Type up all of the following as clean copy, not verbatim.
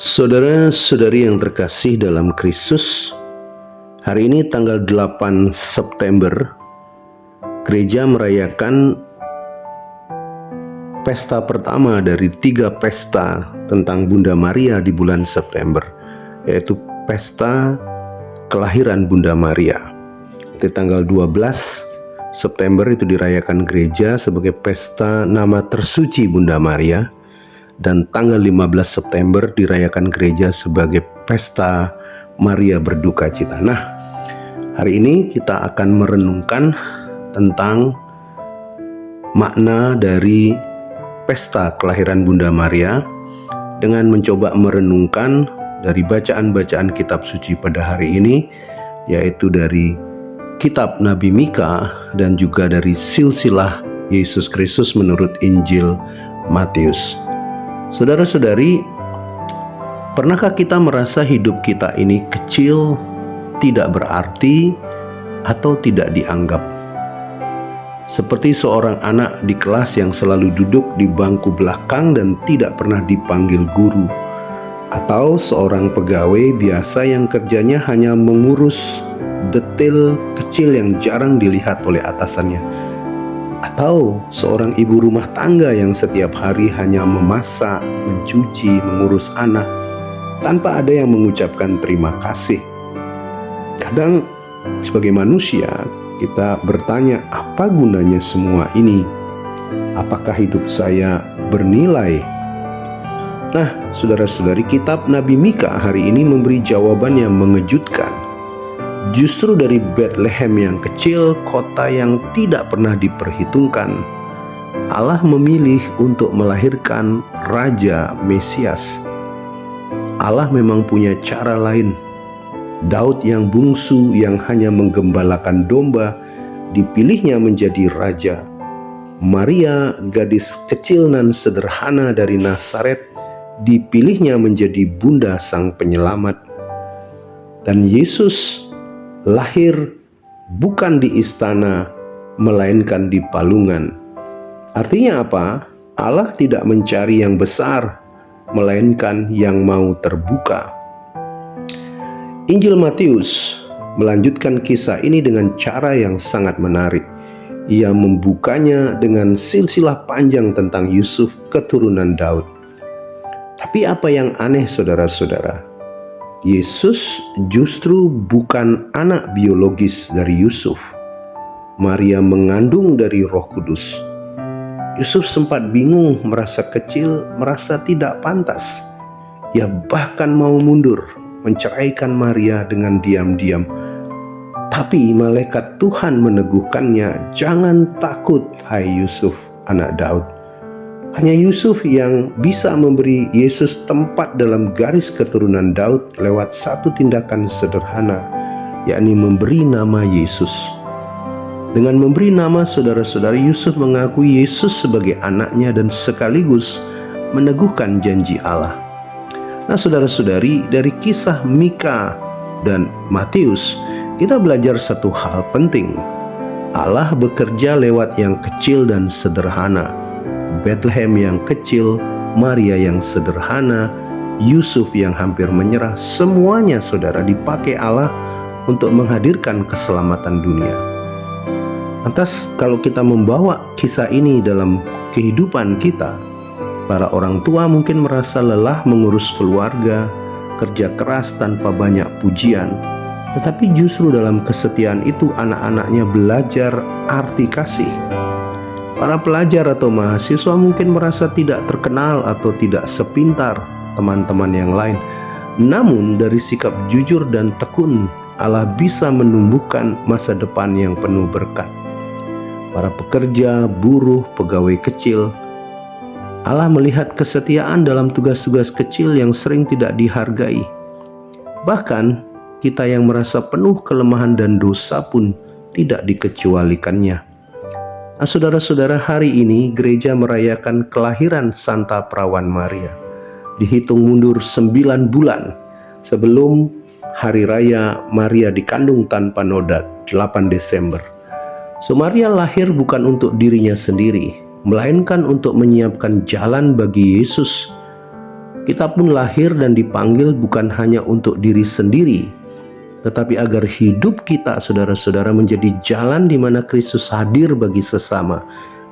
Saudara-saudari yang terkasih dalam Kristus, hari ini tanggal 8 September, gereja merayakan pesta pertama dari 3 pesta tentang Bunda Maria di bulan September, yaitu pesta kelahiran Bunda Maria. Di tanggal 12 September itu dirayakan gereja sebagai pesta nama tersuci Bunda Maria. Dan tanggal 15 September dirayakan gereja sebagai pesta Maria berduka cita. Nah, hari ini kita akan merenungkan tentang makna dari pesta kelahiran Bunda Maria dengan mencoba merenungkan dari bacaan-bacaan kitab suci pada hari ini, yaitu dari kitab Nabi Mika dan juga dari silsilah Yesus Kristus menurut Injil Matius. Saudara-saudari, pernahkah kita merasa hidup kita ini kecil, tidak berarti, atau tidak dianggap? Seperti seorang anak di kelas yang selalu duduk di bangku belakang dan tidak pernah dipanggil guru, atau seorang pegawai biasa yang kerjanya hanya mengurus detail kecil yang jarang dilihat oleh atasannya, atau seorang ibu rumah tangga yang setiap hari hanya memasak, mencuci, mengurus anak tanpa ada yang mengucapkan terima kasih. Kadang sebagai manusia kita bertanya, apa gunanya semua ini? Apakah hidup saya bernilai? Nah, saudara-saudari, kitab Nabi Mika hari ini memberi jawaban yang mengejutkan. Justru dari Bethlehem yang kecil, kota yang tidak pernah diperhitungkan, Allah memilih untuk melahirkan Raja Mesias. Allah memang punya cara lain. Daud yang bungsu yang hanya menggembalakan domba, dipilihnya menjadi raja. Maria, gadis kecil nan sederhana dari Nazaret, dipilihnya menjadi bunda sang penyelamat. Dan Yesus lahir bukan di istana, melainkan di palungan. Artinya apa? Allah tidak mencari yang besar, melainkan yang mau terbuka. Injil Matius melanjutkan kisah ini dengan cara yang sangat menarik. Ia membukanya dengan silsilah panjang tentang Yusuf, keturunan Daud. Tapi apa yang aneh, saudara-saudara? Yesus justru bukan anak biologis dari Yusuf. Maria mengandung dari Roh Kudus. Yusuf sempat bingung, merasa kecil, merasa tidak pantas. Ia bahkan mau mundur, menceraikan Maria dengan diam-diam. Tapi malaikat Tuhan meneguhkannya, "Jangan takut, hai Yusuf, anak Daud." Hanya Yusuf yang bisa memberi Yesus tempat dalam garis keturunan Daud lewat satu tindakan sederhana, yakni memberi nama Yesus. Dengan memberi nama, saudara-saudari, Yusuf mengakui Yesus sebagai anaknya dan sekaligus meneguhkan janji Allah. Nah, saudara-saudari, dari kisah Mika dan Matius, kita belajar satu hal penting. Allah bekerja lewat yang kecil dan sederhana. Bethlehem yang kecil, Maria yang sederhana, Yusuf yang hampir menyerah, semuanya, saudara, dipakai Allah untuk menghadirkan keselamatan dunia. Lantas, kalau kita membawa kisah ini dalam kehidupan kita, para orang tua mungkin merasa lelah mengurus keluarga, kerja keras tanpa banyak pujian. Tetapi justru dalam kesetiaan itu anak-anaknya belajar arti kasih. Para pelajar atau mahasiswa mungkin merasa tidak terkenal atau tidak sepintar teman-teman yang lain. Namun dari sikap jujur dan tekun, Allah bisa menumbuhkan masa depan yang penuh berkat. Para pekerja, buruh, pegawai kecil, Allah melihat kesetiaan dalam tugas-tugas kecil yang sering tidak dihargai. Bahkan kita yang merasa penuh kelemahan dan dosa pun tidak dikecualikannya. Nah, saudara-saudara, hari ini gereja merayakan kelahiran Santa Perawan Maria. Dihitung mundur 9 bulan sebelum hari raya Maria dikandung tanpa noda, 8 Desember. So, Maria lahir bukan untuk dirinya sendiri, melainkan untuk menyiapkan jalan bagi Yesus Kita pun lahir dan dipanggil bukan hanya untuk diri sendiri, tetapi agar hidup kita, saudara-saudara, menjadi jalan di mana Kristus hadir bagi sesama,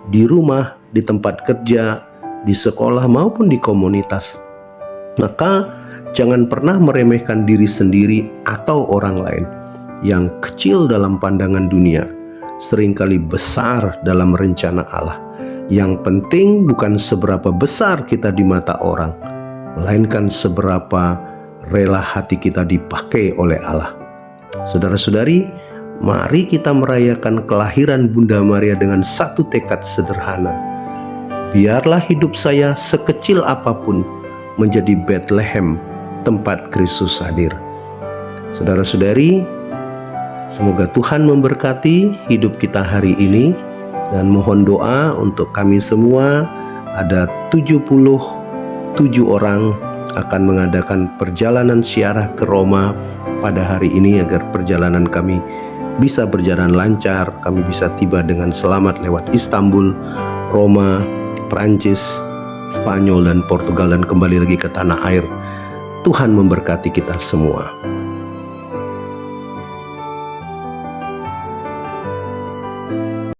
di rumah, di tempat kerja, di sekolah maupun di komunitas. Maka jangan pernah meremehkan diri sendiri atau orang lain. Yang kecil dalam pandangan dunia seringkali besar dalam rencana Allah. Yang penting bukan seberapa besar kita di mata orang, melainkan seberapa rela hati kita dipakai oleh Allah. Saudara-saudari, mari kita merayakan kelahiran Bunda Maria dengan satu tekad sederhana. Biarlah hidup saya sekecil apapun menjadi Bethlehem, tempat Kristus hadir. Saudara-saudari, semoga Tuhan memberkati hidup kita hari ini, dan mohon doa untuk kami semua. Ada 77 orang akan mengadakan perjalanan ziarah ke Roma pada hari ini, agar perjalanan kami bisa berjalan lancar, kami bisa tiba dengan selamat lewat Istanbul, Roma, Prancis, Spanyol dan Portugal, dan kembali lagi ke tanah air. Tuhan memberkati kita semua.